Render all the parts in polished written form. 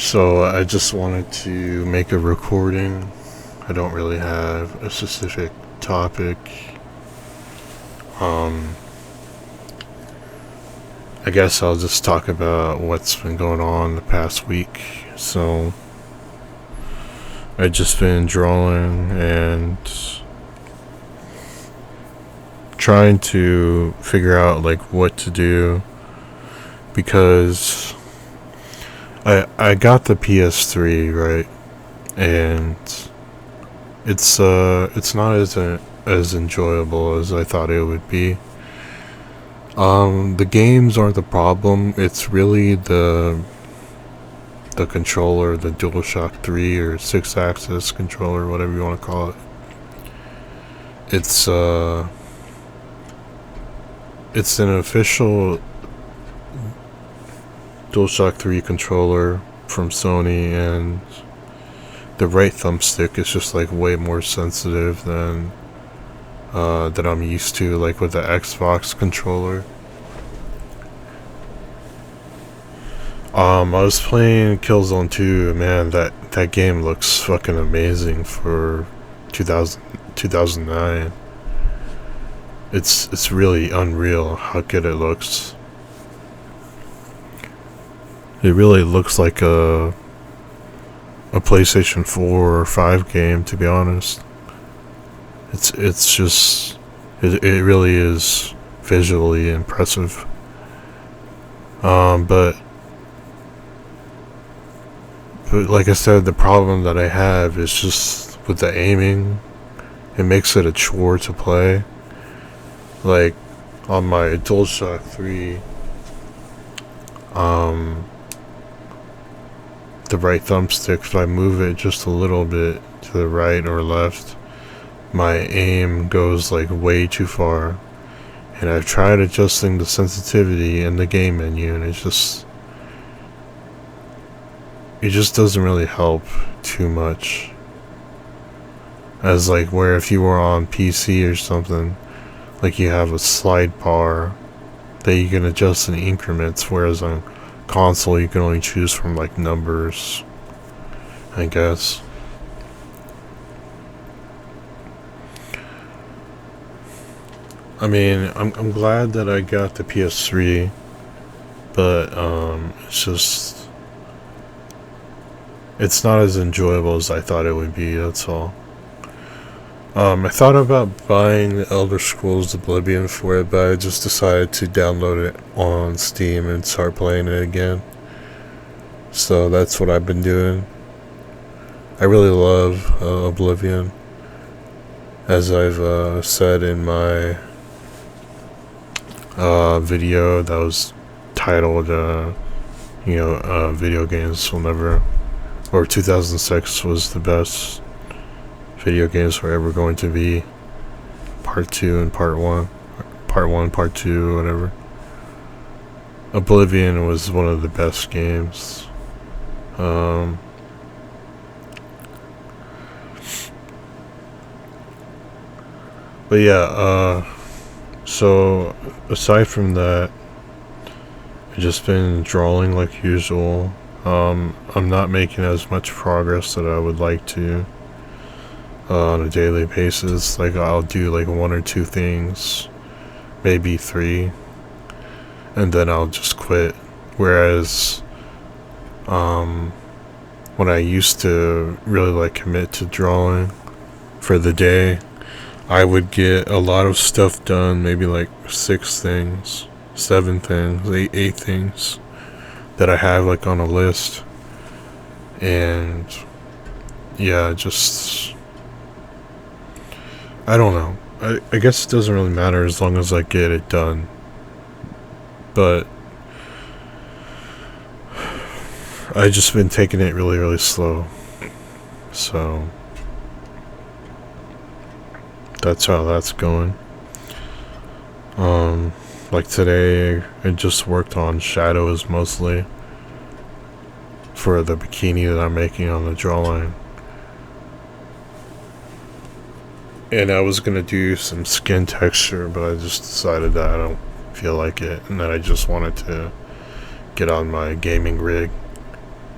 So I just wanted to make a recording. I don't really have a specific topic. Um, I guess I'll just talk about what's been going on the past week. So I've just been drawing and trying to figure out like what to do because I got the PS3, right? And it's not as enjoyable as I thought it would be. The games aren't the problem. It's really the controller, the DualShock 3 or 6-axis controller, whatever you want to call it. It's an official DualShock 3 controller from Sony, and the right thumbstick is just like way more sensitive than that I'm used to, like with the Xbox controller. I was playing Killzone 2. Man, that game looks fucking amazing for 2009. It's really unreal how good it looks. It really looks like a PlayStation 4 or 5 game, to be honest. It's just it really is visually impressive. But like I said, the problem that I have is just with the aiming. It makes it a chore to play. Like on my DualShock 3, the right thumbstick, if I move it just a little bit to the right or left, my aim goes like way too far. And I've tried adjusting the sensitivity in the game menu, and it just doesn't really help too much. As like where if you were on PC or something, like you have a slide bar that you can adjust in increments, whereas on console you can only choose from like numbers, I guess. I mean, I'm glad that I got the PS3, but it's not as enjoyable as I thought it would be, that's all. I thought about buying the Elder Scrolls Oblivion for it, but I just decided to download it on Steam and start playing it again. So that's what I've been doing. I really love Oblivion, as I've said in my video that was titled, video games will never, or 2006 was the best video games were ever going to be. Part 2 and Part 1. Part 1, Part 2, whatever. Oblivion was one of the best games. But yeah, so aside from that, I've just been drawing like usual. I'm not making as much progress that I would like to on a daily basis. Like I'll do like 1 or 2 things, maybe 3, and then I'll just quit. Whereas when I used to really like commit to drawing for the day, I would get a lot of stuff done, maybe like 6 things, 7 things, 8 things that I have like on a list. And yeah, just I don't know. I guess it doesn't really matter as long as I get it done. But I just been taking it really, really slow. So that's how that's going. Like today, I just worked on shadows mostly for the bikini that I'm making on the drawline. And I was gonna do some skin texture, but I just decided that I don't feel like it, and that I just wanted to get on my gaming rig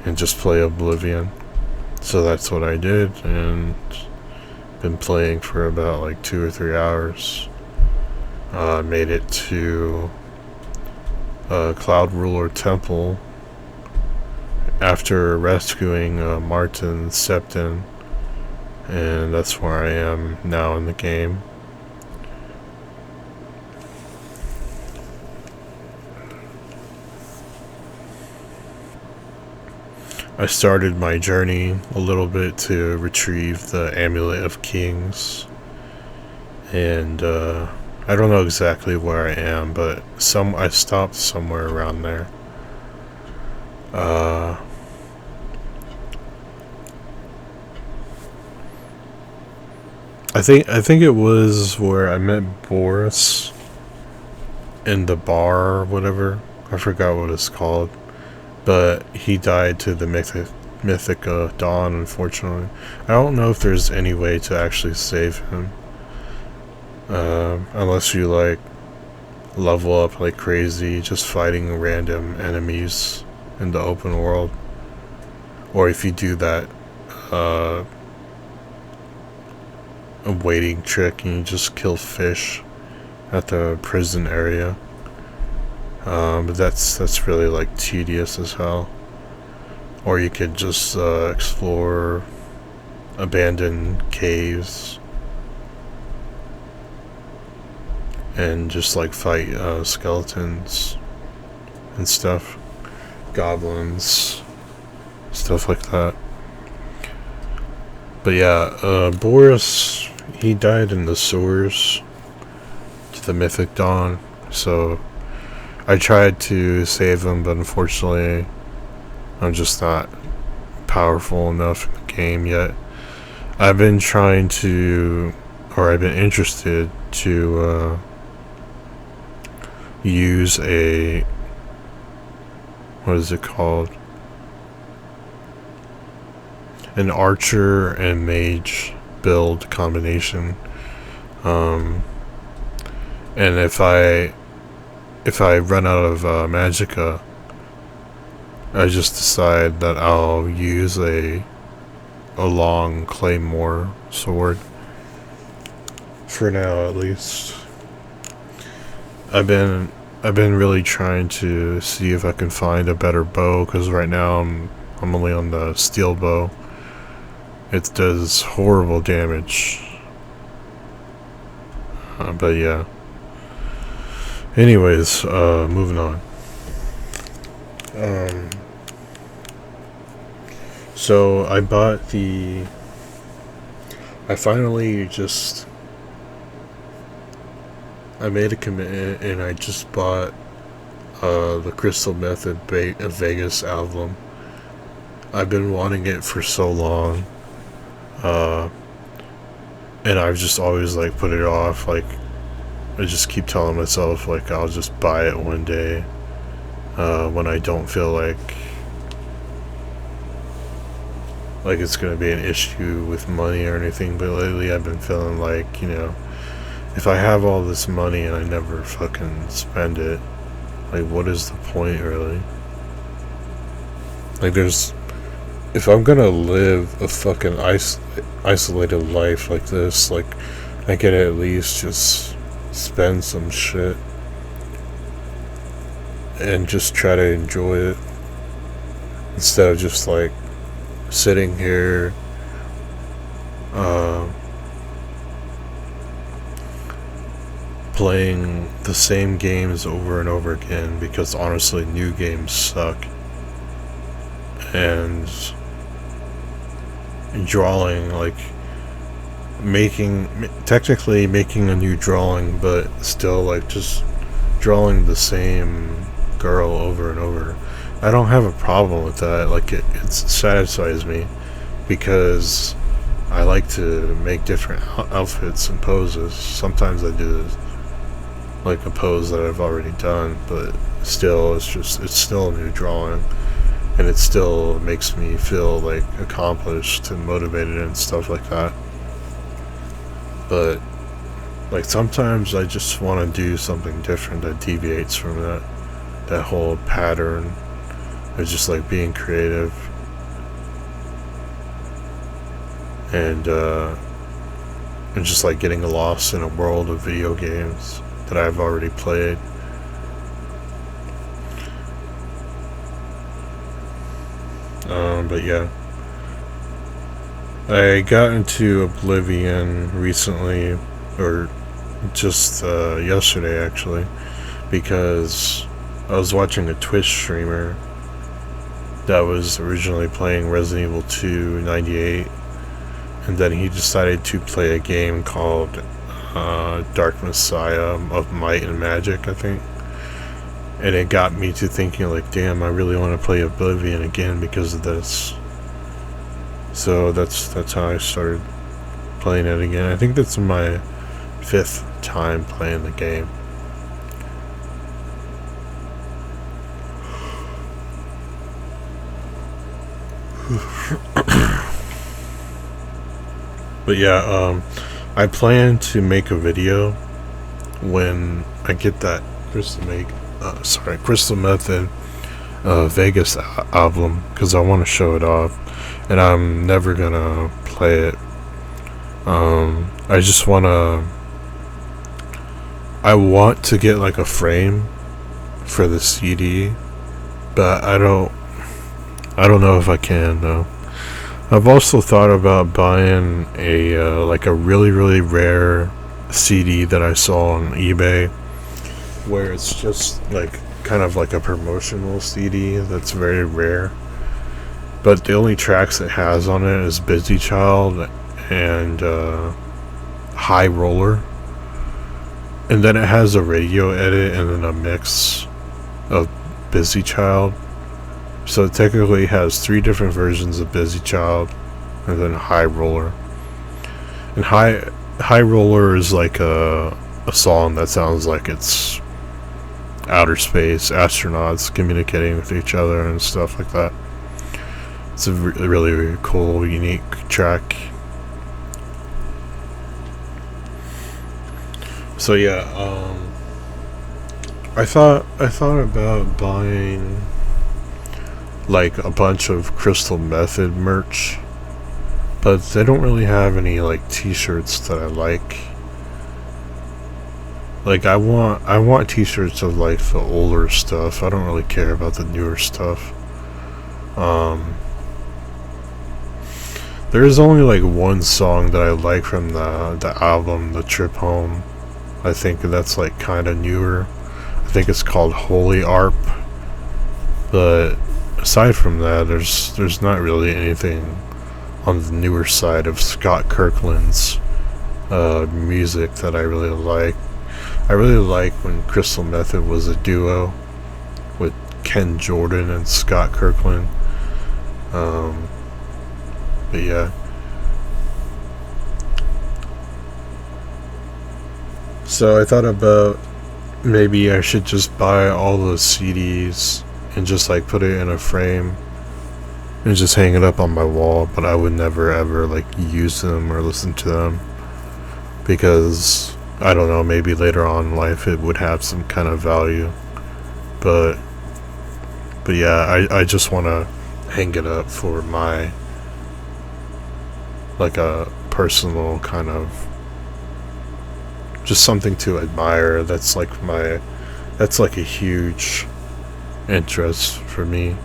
and just play Oblivion. So that's what I did, and been playing for about like 2 or 3 hours. Made it to Cloud Ruler Temple after rescuing Martin Septon, and that's where I am now in the game. I started my journey a little bit to retrieve the Amulet of Kings, and I don't know exactly where I am, but I stopped somewhere around there. I think it was where I met Boris in the bar or whatever. I forgot what it's called, but he died to the Mythic Dawn, unfortunately. I don't know if there's any way to actually save him, unless you like level up like crazy, just fighting random enemies in the open world, or if you do that a waiting trick and you just kill fish at the prison area. But that's really like tedious as hell. Or you could just explore abandoned caves and just like fight skeletons and stuff, goblins, stuff like that. But yeah, Boris, he died in the sewers to the Mythic Dawn, so I tried to save him, but unfortunately I'm just not powerful enough in the game yet. I've been interested to use what is it called? An archer and mage build combination. And if I run out of magicka, I just decide that I'll use a long claymore sword. For now, at least. I've been really trying to see if I can find a better bow, because right now I'm only on the steel bow. It does horrible damage. But yeah. Anyways, moving on. So I made a commitment and I just bought the Crystal Method Vegas album. I've been wanting it for so long. And I've just always like put it off. Like, I just keep telling myself like I'll just buy it one day when I don't feel like it's gonna be an issue with money or anything. But lately I've been feeling like, you know, if I have all this money and I never fucking spend it, like, what is the point really? Like, if I'm gonna live a fucking isolated life like this, like, I can at least just spend some shit and just try to enjoy it instead of just like sitting here playing the same games over and over again, because honestly new games suck. And drawing, like technically making a new drawing, but still like just drawing the same girl over and over, I don't have a problem with that. Like, it satisfies me, because I like to make different outfits and poses. Sometimes I do like a pose that I've already done, but still it's still a new drawing, and it still makes me feel like accomplished and motivated and stuff like that. But like, sometimes I just want to do something different that deviates from that whole pattern of just like being creative. and just like getting lost in a world of video games that I've already played. But yeah, I got into Oblivion recently, or just yesterday actually, because I was watching a Twitch streamer that was originally playing Resident Evil 2 98, and then he decided to play a game called Dark Messiah of Might and Magic, I think. And it got me to thinking, like, damn, I really want to play Oblivion again because of this. So that's how I started playing it again. I think that's my 5th time playing the game. But yeah, I plan to make a video when I get that Crystal Method Vegas album, because I want to show it off, and I'm never gonna play it. I just wanna. I want to get like a frame for the CD, but I don't know if I can though. I've also thought about buying a like a really rare CD that I saw on eBay, where it's just like kind of like a promotional CD that's very rare, but the only tracks it has on it is Busy Child and High Roller, and then it has a radio edit and then a mix of Busy Child. So it technically has 3 different versions of Busy Child and then High Roller. And High Roller is like a song that sounds like it's outer space, astronauts communicating with each other and stuff like that. It's a really cool, unique track. So yeah, I thought about buying like a bunch of Crystal Method merch, but they don't really have any like t-shirts that I like. Like I want t-shirts of like the older stuff. I don't really care about the newer stuff. There is only like one song that I like from the album, The Trip Home. I think that's like kind of newer. I think it's called Holy Arp. But aside from that, there's not really anything on the newer side of Scott Kirkland's music that I really like. I really like when Crystal Method was a duo with Ken Jordan and Scott Kirkland. But yeah. So I thought about maybe I should just buy all those CDs and just like put it in a frame and just hang it up on my wall, but I would never ever like use them or listen to them, because I don't know, maybe later on in life it would have some kind of value. But yeah, I just want to hang it up for my like a personal kind of just something to admire. That's like a huge interest for me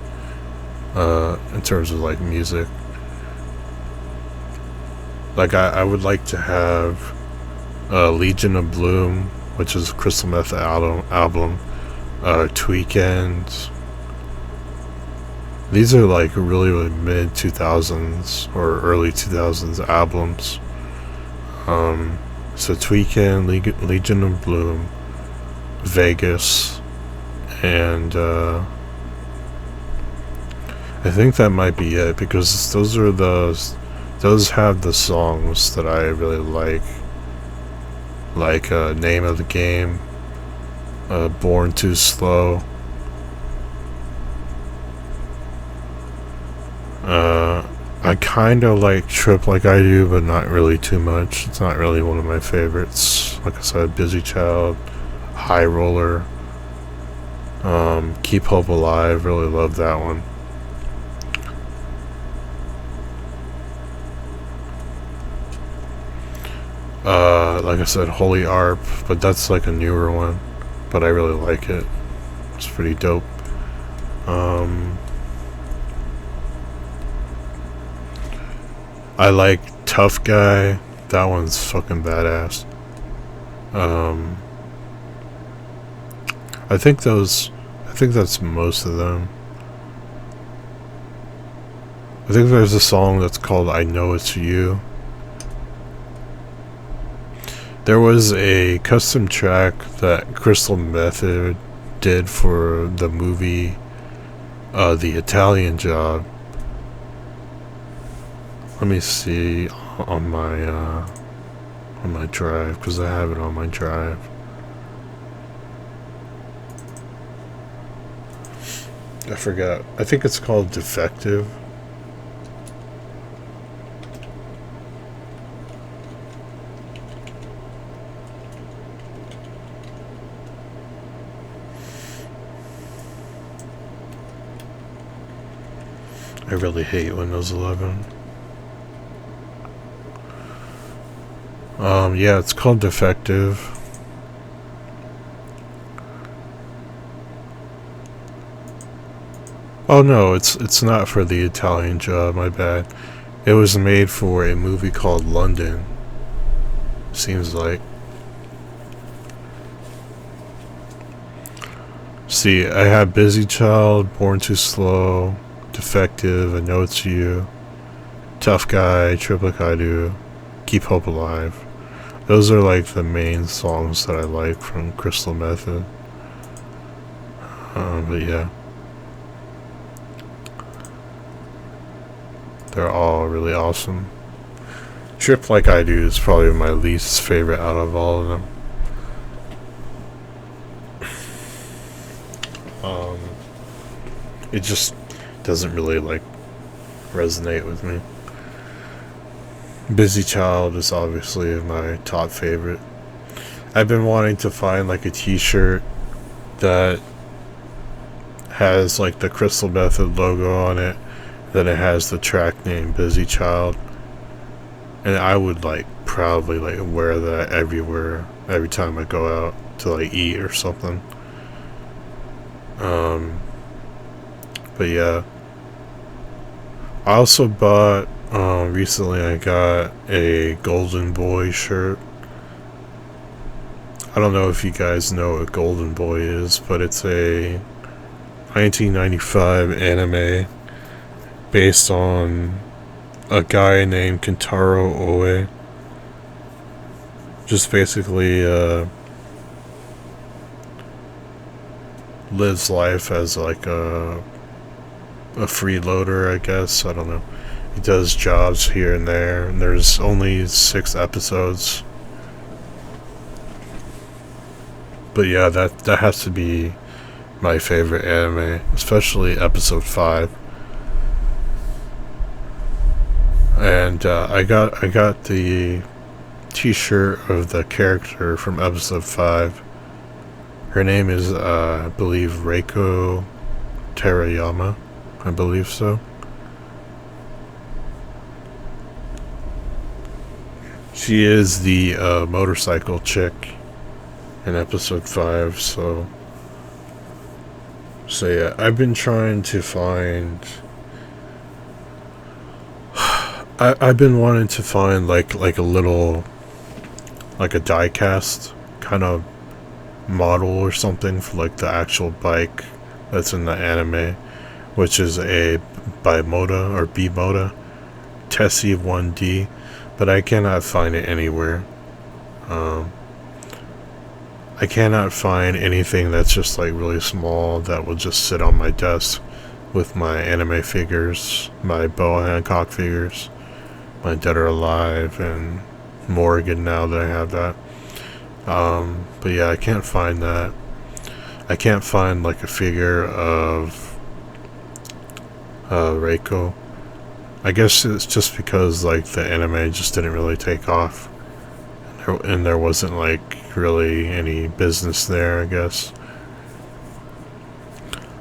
in terms of like music. Like I would like to have Legion of Bloom, which is Crystal Method album, Tweekend. These are like really mid 2000s or early 2000s albums. So Tweekend, Legion of Bloom, Vegas, and I think that might be it, because those have the songs that I really like Name of the Game, Born Too Slow, I kinda like Trip Like I Do, but not really too much. It's not really one of my favorites. Like I said, Busy Child, High Roller, Keep Hope Alive, really love that one. Like I said, Holy Arp, but that's like a newer one. But I really like it. It's pretty dope. I like Tough Guy. That one's fucking badass. I think that's most of them. I think there's a song that's called I Know It's You. There was a custom track that Crystal Method did for the movie The Italian Job. Let me see on my drive, because I have it on my drive. I forgot. I think it's called Defective. I really hate Windows 11. Yeah, it's called Defective. Oh no, it's not for The Italian Job, my bad. It was made for a movie called London. Seems like. See, I have Busy Child, Born Too Slow, Defective, I Know It's You, Tough Guy, Triplicate I Do, Keep Hope Alive. Those are like the main songs that I like from Crystal Method. But yeah. They're all really awesome. Trip Like I Do is probably my least favorite out of all of them. It just doesn't really like resonate with me. Busy Child is obviously my top favorite. I've been wanting to find like a t-shirt that has like the Crystal Method logo on it, then it has the track name Busy Child, and I would like proudly like wear that everywhere, every time I go out to like eat or something. But yeah, I also bought recently I got a Golden Boy shirt. I don't know if you guys know what Golden Boy is, but it's a 1995 anime based on a guy named Kentaro Oe. Just basically lives life as like a freeloader, I guess. I don't know. He does jobs here and there, and there's only 6 episodes. But yeah, that has to be my favorite anime, especially episode 5. And I got the t-shirt of the character from episode 5. Her name is I believe Reiko Terayama. I believe so. She is the motorcycle chick in episode 5, so yeah, I've been trying to find I've been wanting to find like a little, like a die-cast kind of model or something for like the actual bike that's in the anime, which is a Bimota or Bimota Tessie 1D, but I cannot find it anywhere. I cannot find anything that's just like really small that will just sit on my desk with my anime figures, my Boa Hancock figures, my Dead or Alive, and Morrigan now that I have that. But yeah, I can't find that. I can't find like a figure of Reiko. I guess it's just because like the anime just didn't really take off, and there wasn't like really any business there, I guess,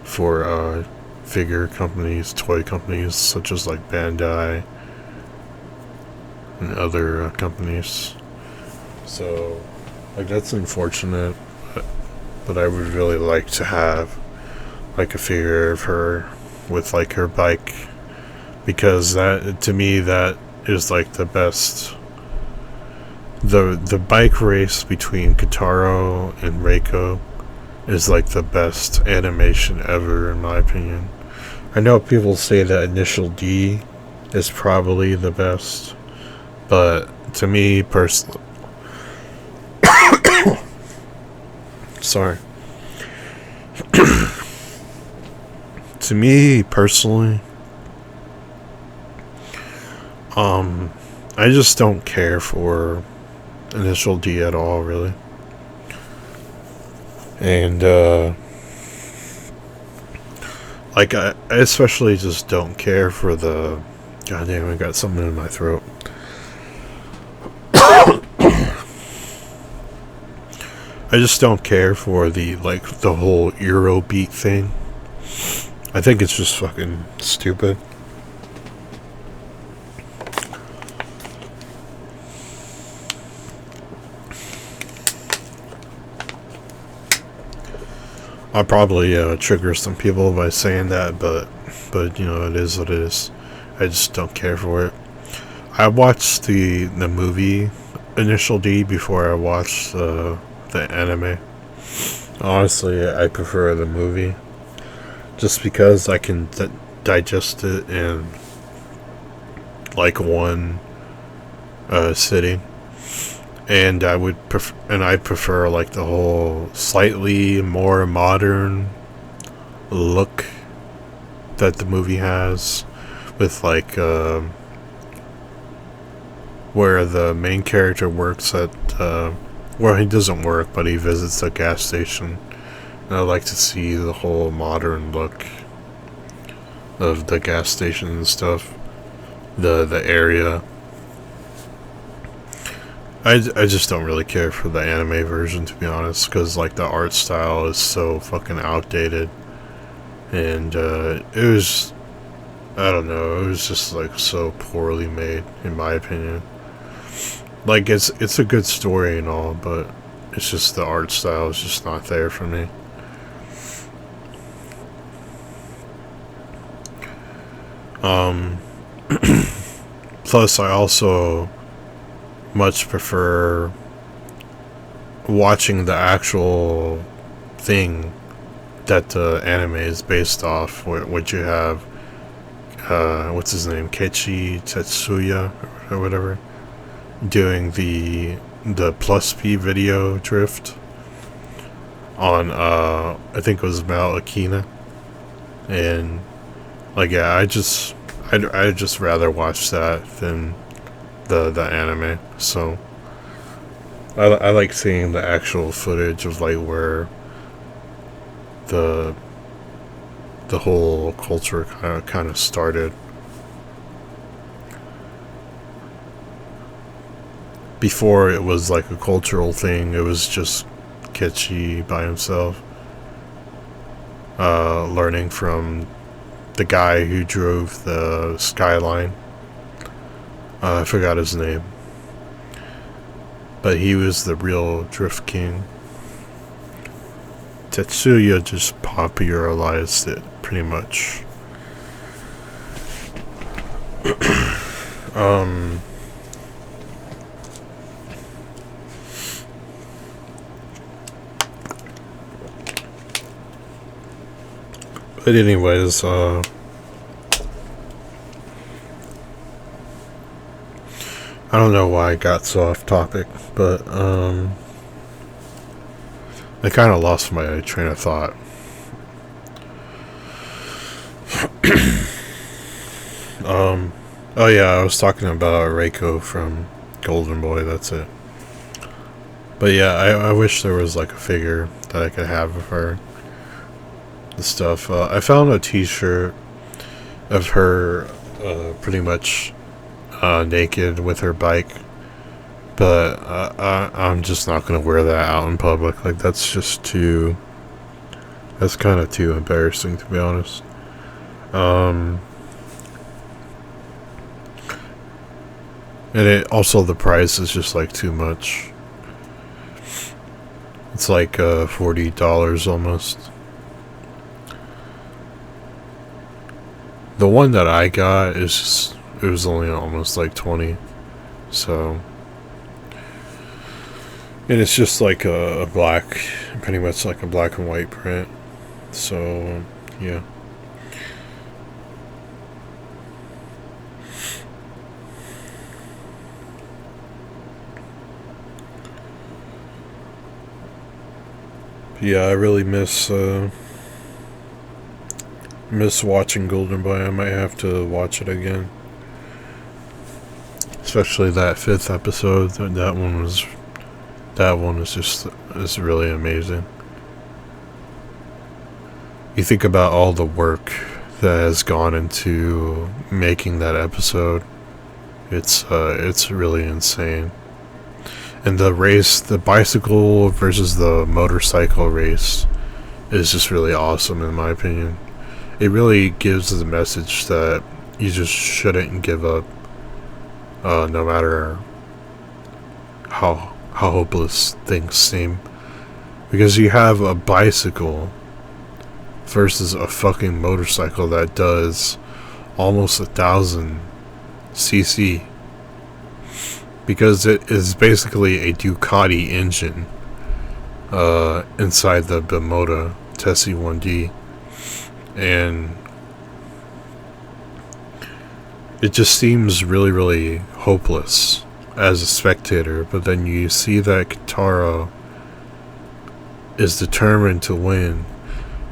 for figure companies, toy companies such as like Bandai and other companies. So, like, that's unfortunate. But I would really like to have, like, a figure of her with, like, her bike. Because that, to me, that is, like, the best. The bike race between Kotaro and Reiko is, like, the best animation ever, in my opinion. I know people say that Initial D is probably the best, but to me personally, sorry. To me personally, I just don't care for Initial D at all, really. And like I especially just don't care for the. God damn, I got something in my throat. I just don't care for the, like, the whole Eurobeat thing. I think it's just fucking stupid. I'll probably trigger some people by saying that, but you know, it is what it is. I just don't care for it. I watched the movie Initial D before I watched the anime. Honestly, I prefer the movie just because I can digest it in like one sitting, and I prefer like the whole slightly more modern look that the movie has, with like where the main character works at well, he doesn't work, but he visits a gas station. And I like to see the whole modern look of the gas station and stuff, the area. I just don't really care for the anime version, to be honest, because like the art style is so fucking outdated, and it was, I don't know, it was just like so poorly made, in my opinion. Like, it's a good story and all, but it's just the art style is just not there for me. Plus, I also much prefer watching the actual thing that the anime is based off. What you have, what's his name, Keiichi Tetsuya or whatever, doing the plus P video drift on I think it was Mal Akina, and like, yeah, I'd just rather watch that than the anime. So I like seeing the actual footage of like where the whole culture kind of started. Before it was like a cultural thing, it was just Keiichi by himself, learning from the guy who drove the Skyline. I forgot his name, but he was the real drift king. Tetsuya just popularized it, pretty much. But anyways, I don't know why I got so off topic, but I kind of lost my train of thought. Oh yeah, I was talking about Reiko from Golden Boy, that's it. But yeah, I wish there was like a figure that I could have of her. The stuff. I found a t-shirt of her pretty much naked with her bike, but I'm just not gonna wear that out in public. Like, that's kind of too embarrassing, to be honest. And it also, the price is just like too much. It's like $40 almost. The one that I got is just, it was only almost like 20. So, and it's just like a black, pretty much like a black and white print. So, yeah. Yeah, I really miss watching Golden Boy. I might have to watch it again. Especially that 5th episode. That one is really amazing. You think about all the work that has gone into making that episode. It's really insane. And the race, the bicycle versus the motorcycle race, is just really awesome in my opinion. It really gives the message that you just shouldn't give up, no matter how hopeless things seem. Because you have a bicycle versus a fucking motorcycle that does almost 1,000 cc. Because it is basically a Ducati engine inside the Bimota Tessie 1D. And it just seems really, really hopeless as a spectator. But then you see that Kentaro is determined to win.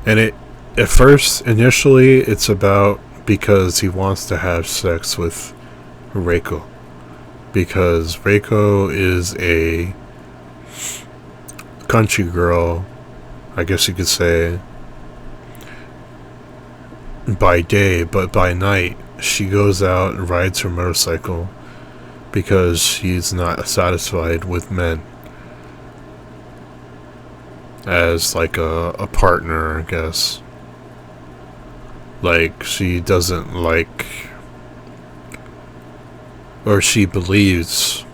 And at first, initially, it's about because he wants to have sex with Reiko. Because Reiko is a country girl, I guess you could say, by day, but by night she goes out and rides her motorcycle because she's not satisfied with men as like a partner, I guess. Like, she doesn't like, or she believes,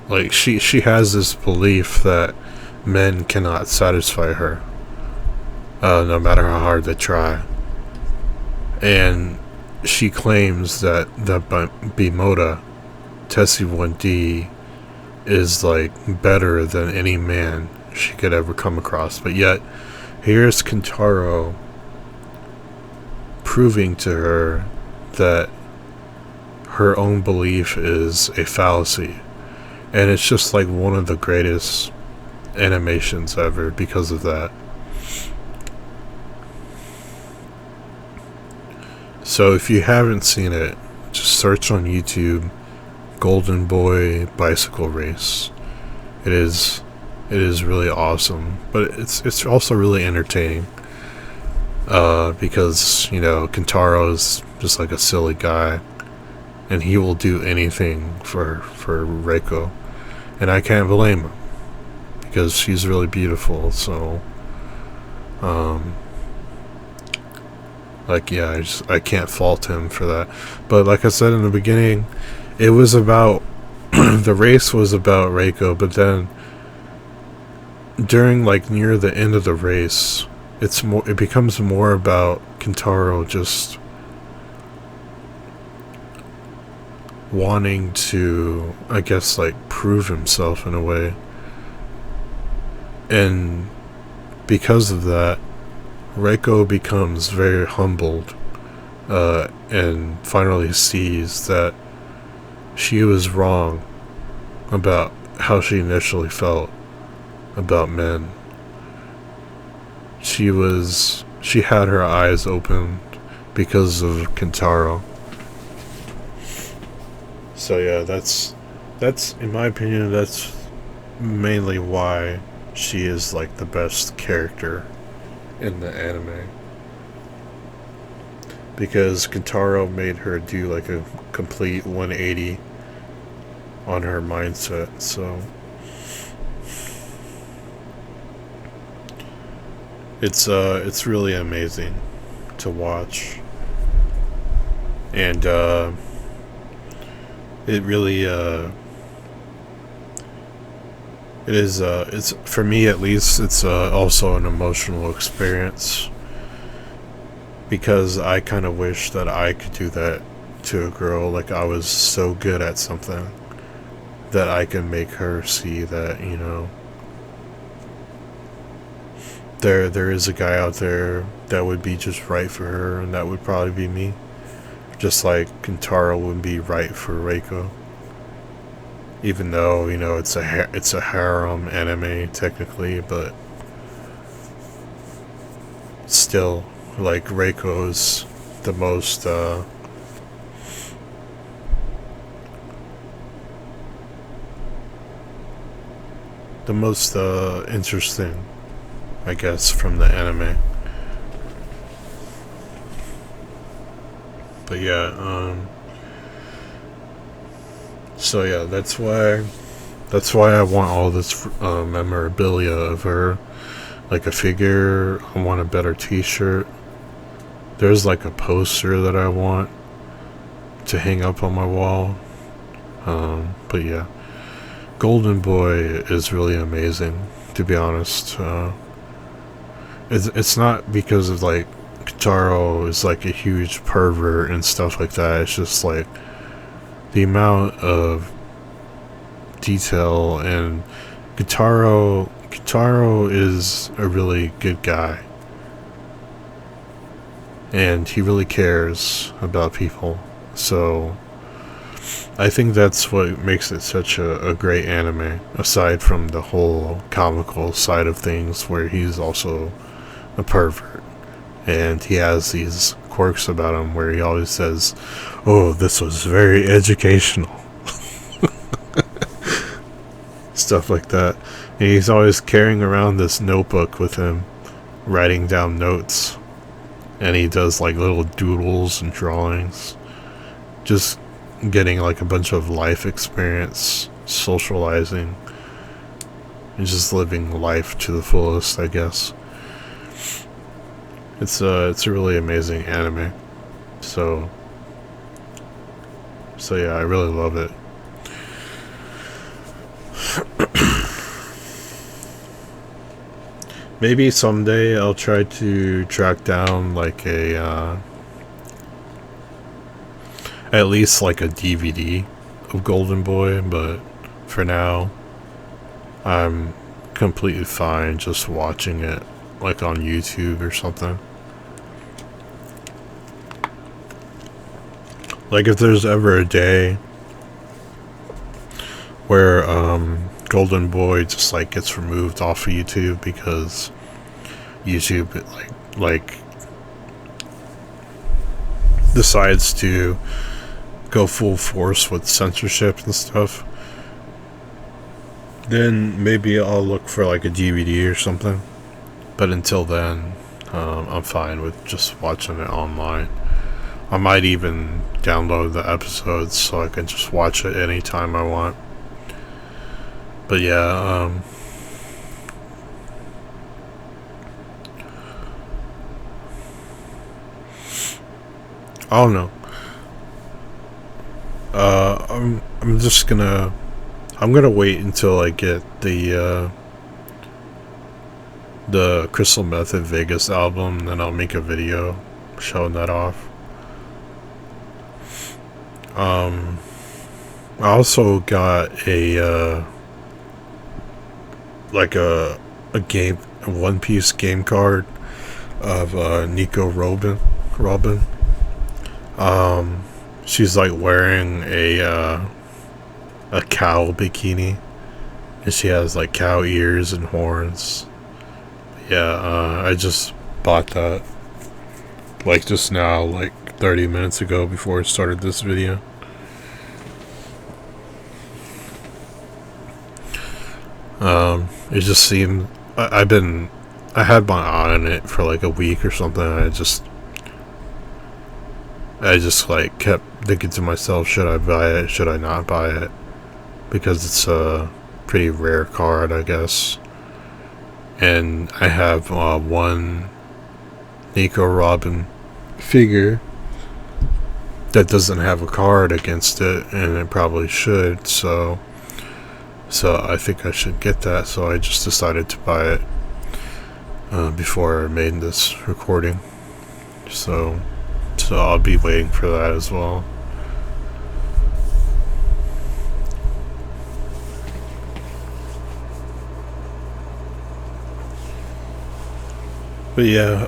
like she has this belief that men cannot satisfy her, no matter how hard they try. And she claims that the Bimota Tessie 1D is like better than any man she could ever come across. But yet, here's Kentaro proving to her that her own belief is a fallacy. And it's just like one of the greatest animations ever because of that. So if you haven't seen it, just search on YouTube Golden Boy Bicycle Race. It is really awesome, but it's also really entertaining. Because, you know, Kentaro is just like a silly guy, and he will do anything for Reiko, and I can't blame him because she's really beautiful. So, like, yeah, I can't fault him for that. But like I said in the beginning, it was about the race was about Reiko, but then during like near the end of the race, it becomes more about Kentaro just wanting to, I guess, like prove himself in a way. And because of that, Reiko becomes very humbled, and finally sees that she was wrong about how she initially felt about men. She had her eyes opened because of Kentaro. So yeah, that's in my opinion, that's mainly why she is like the best character in the anime. Because Kentaro made her do like a complete 180 on her mindset. So it's really amazing to watch. And it really It is, it's, for me at least, it's also an emotional experience. Because I kind of wish that I could do that to a girl. Like, I was so good at something that I can make her see that, you know, there is a guy out there that would be just right for her, and that would probably be me. Just like Kentaro would be right for Reiko. Even though, you know, it's a harem anime technically, but still, like, Reiko's the most interesting, I guess, from the anime. But yeah, so yeah, that's why I want all this memorabilia of her, like a figure. I want a better T-shirt. There's like a poster that I want to hang up on my wall. But yeah, Golden Boy is really amazing, to be honest. It's not because of like Kitaro is like a huge pervert and stuff like that. It's just like the amount of detail, and Kitaro is a really good guy, and he really cares about people. So I think that's what makes it such a great anime, aside from the whole comical side of things where he's also a pervert and he has these quirks about him where he always says, "Oh, this was very educational." Stuff like that. And he's always carrying around this notebook with him, writing down notes. And he does like little doodles and drawings. Just getting like a bunch of life experience, socializing, and just living life to the fullest, I guess. It's a really amazing anime. So yeah, I really love it. Maybe someday I'll try to track down like a at least like a DVD of Golden Boy, but for now I'm completely fine just watching it like on YouTube or something. Like, if there's ever a day where Golden Boy just like gets removed off of YouTube because YouTube like decides to go full force with censorship and stuff, then maybe I'll look for like a DVD or something. But until then, I'm fine with just watching it online. I might even download the episodes so I can just watch it anytime I want. But yeah, I don't know. I'm just gonna wait until I get the Crystal Method Vegas album, and then I'll make a video showing that off. I also got a One Piece game card of Nico Robin. She's like wearing a cow bikini, and she has like cow ears and horns. Yeah, I just bought that like just now, like 30 minutes ago before I started this video. It just seemed I had my eye on it for like a week or something. I just like kept thinking to myself, should I buy it? Should I not buy it? Because it's a pretty rare card, I guess. And I have one Nico Robin figure that doesn't have a card against it, and it probably should. So So I think I should get that, so I just decided to buy it before I made this recording. So I'll be waiting for that as well. But yeah,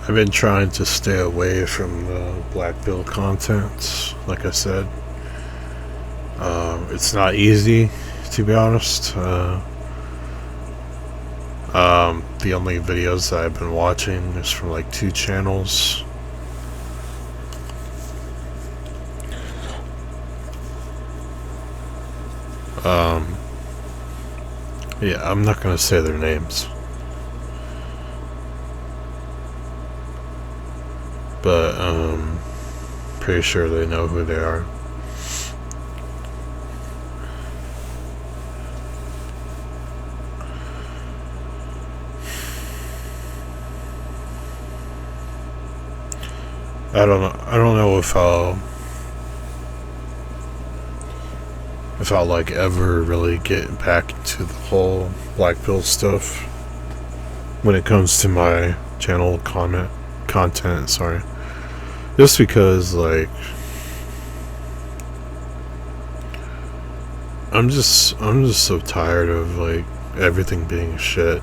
I've been trying to stay away from the black pill content, like I said. It's not easy, to be honest. The only videos that I've been watching is from like 2 channels. Yeah, I'm not gonna say their names, but pretty sure they know who they are. I don't know if I'll like ever really get back into the whole black pill stuff when it comes to my channel content, sorry. Just because like I'm just so tired of like everything being shit.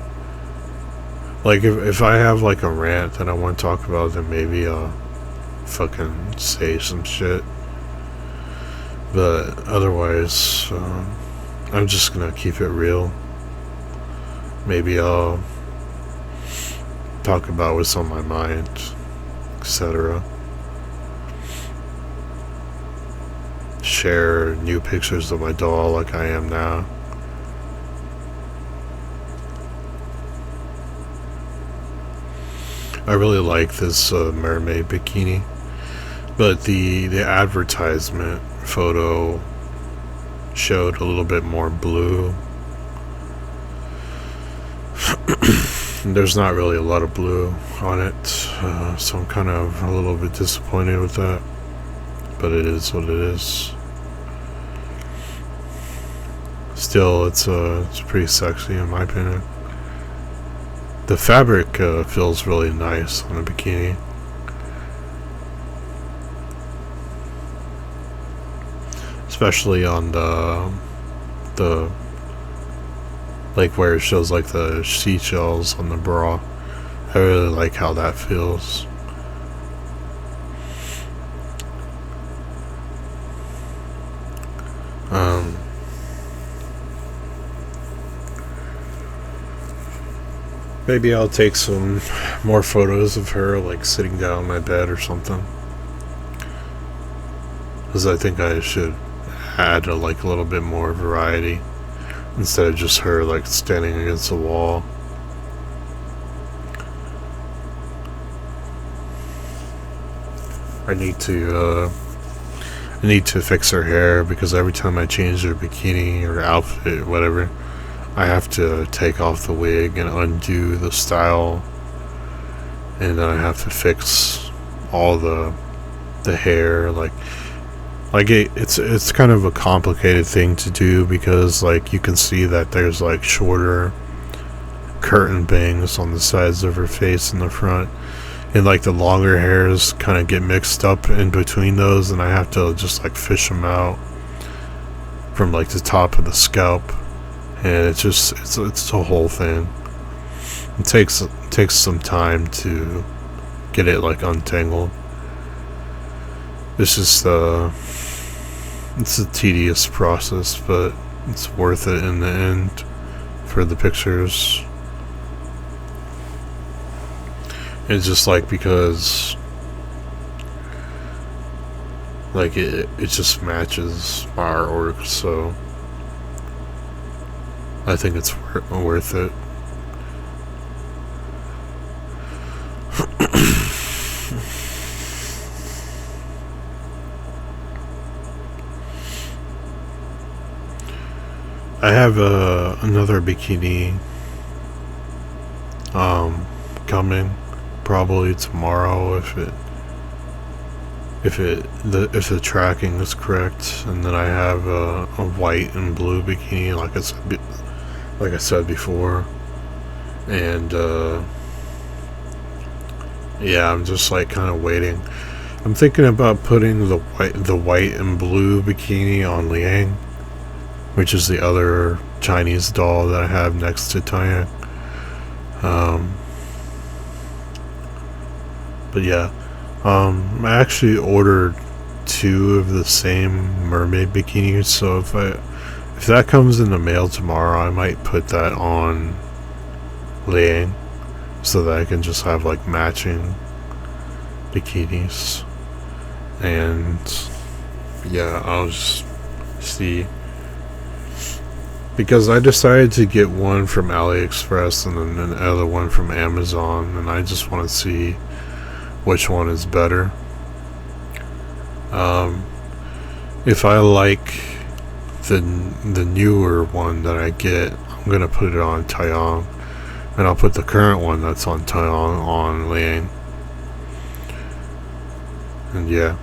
Like if I have like a rant that I want to talk about, then maybe I'll fucking say some shit. But otherwise, I'm just gonna keep it real. Maybe I'll talk about what's on my mind, etc. Share new pictures of my doll like I am now. I really like this mermaid bikini, but the advertisement photo showed a little bit more blue. There's not really a lot of blue on it, so I'm kind of a little bit disappointed with that, but it is what it is. Still, it's pretty sexy in my opinion. The fabric feels really nice on the bikini. Especially on the like where it shows like the seashells on the bra. I really like how that feels. Maybe I'll take some more photos of her like sitting down on my bed or something, because I think I should add like a little bit more variety instead of just her like standing against a wall. I need to fix her hair, because every time I change her bikini or outfit, whatever, I have to take off the wig and undo the style, and then I have to fix all the hair. Like it's kind of a complicated thing to do, because like you can see that there's like shorter curtain bangs on the sides of her face in the front, and like the longer hairs kind of get mixed up in between those, and I have to just like fish them out from like the top of the scalp, and it's a whole thing. It takes some time to get it like untangled. It's just it's a tedious process, but it's worth it in the end for the pictures. It's just like, because like it just matches my artwork, so I think it's worth it. I have another bikini coming probably tomorrow if the tracking is correct, and then I have a white and blue bikini, like I said before, and yeah, I'm just like kind of waiting. I'm thinking about putting the white and blue bikini on Liang, which is the other Chinese doll that I have next to Tanya. But yeah, I actually ordered 2 of the same mermaid bikinis, so if that comes in the mail tomorrow, I might put that on Liang so that I can just have like matching bikinis. And yeah, I'll just see, because I decided to get one from AliExpress and then another one from Amazon, and I just want to see which one is better. If I like the newer one that I get, I'm gonna put it on Taeyong, and I'll put the current one that's on Taeyong on Liang. And yeah,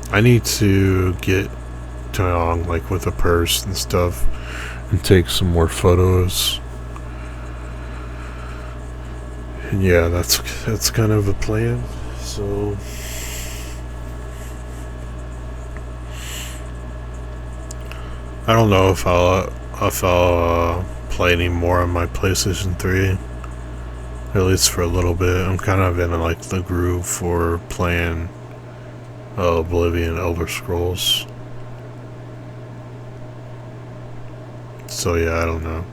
I need to get Taeyong like with a purse and stuff, and take some more photos. And yeah, that's kind of a plan. So I don't know if I'll play any more on my PlayStation 3, at least for a little bit. I'm kind of in like the groove for playing Oblivion, Elder Scrolls. So yeah, I don't know.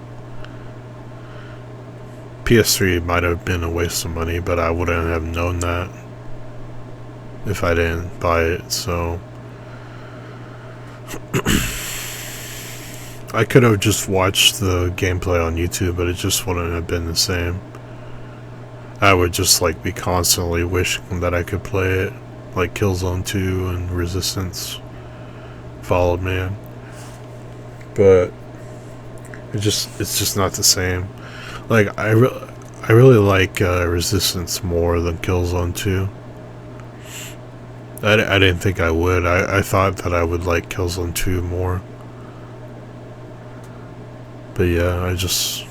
PS3 might have been a waste of money, but I wouldn't have known that if I didn't buy it, so I could have just watched the gameplay on YouTube, but it just wouldn't have been the same. I would just like be constantly wishing that I could play it, like Killzone 2 and Resistance, Fallout Man. But it's just not the same. Like I really like Resistance more than Killzone 2. I didn't think I would. I thought that I would like Killzone 2 more. But yeah, I just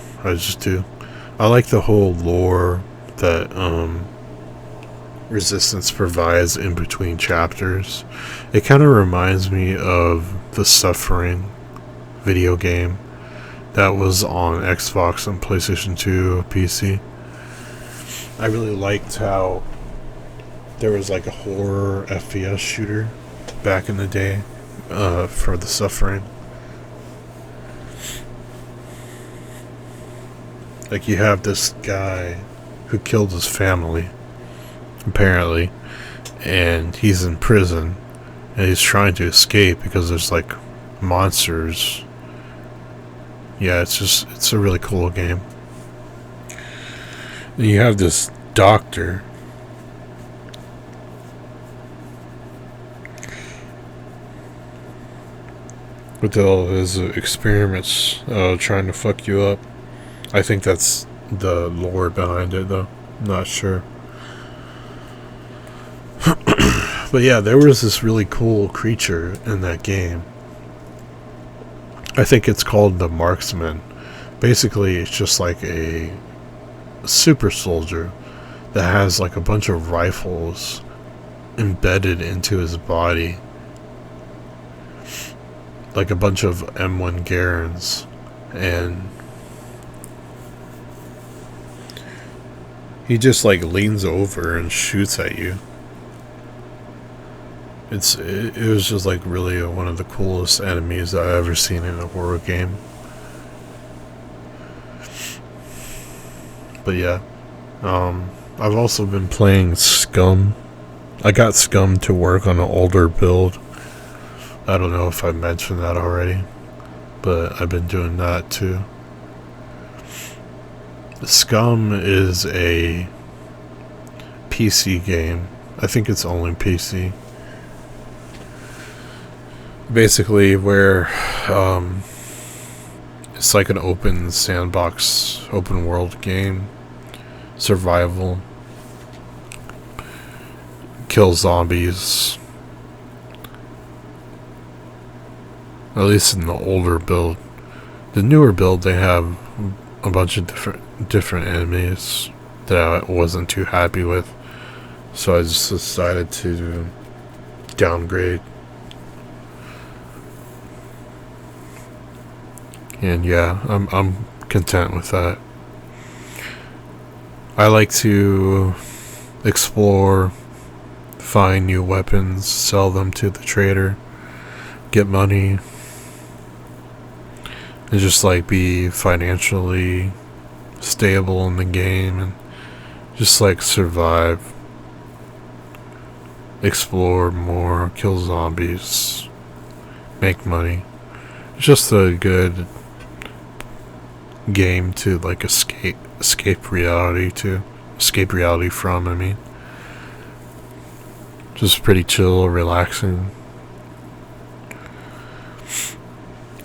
do. I like the whole lore that Resistance provides in between chapters. It kind of reminds me of the Suffering video game that was on Xbox and PlayStation 2, PC. I really liked how there was like a horror FPS shooter back in the day for the Suffering. Like, you have this guy who killed his family, apparently, and he's in prison, and he's trying to escape because there's like monsters. Yeah, it's a really cool game. And you have this doctor with all his experiments trying to fuck you up. I think that's the lore behind it, though. I'm not sure. But yeah, there was this really cool creature in that game. I think it's called the Marksman. Basically, it's just like a super soldier that has like a bunch of rifles embedded into his body. Like a bunch of M1 Garands. And he just like leans over and shoots at you. It was just like really one of the coolest enemies I've ever seen in a horror game. But yeah, I've also been playing Scum. I got Scum to work on an older build. I don't know if I mentioned that already, but I've been doing that too. Scum is a PC game. I think it's only PC. Basically, where it's like an open sandbox, open world game, survival, kill zombies. At least in the older build. The newer build, they have a bunch of different enemies that I wasn't too happy with, so I just decided to downgrade. And yeah, I'm content with that. I like to explore, find new weapons, sell them to the trader, get money, and just like be financially stable in the game and just like survive, explore more, kill zombies, make money. It's just a good game to like escape reality from. I mean, just pretty chill, relaxing.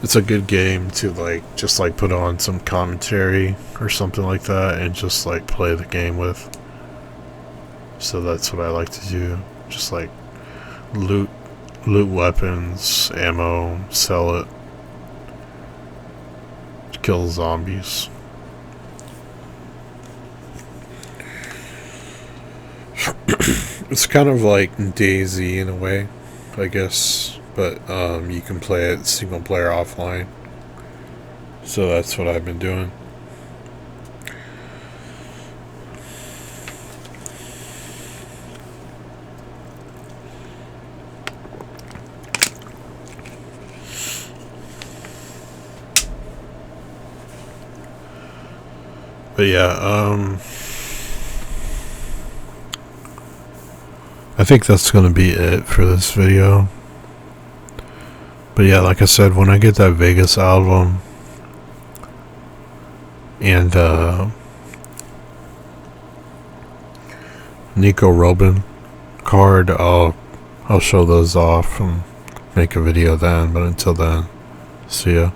It's a good game to like just like put on some commentary or something like that and just like play the game with. So that's what I like to do. Just like loot weapons, ammo, sell it, kill zombies. It's kind of like DayZ in a way, I guess, but you can play it single player offline. So that's what I've been doing. But yeah, I think that's gonna be it for this video. But yeah, like I said, when I get that Vegas album and Nico Robin card, I'll show those off and make a video then. But until then, see ya.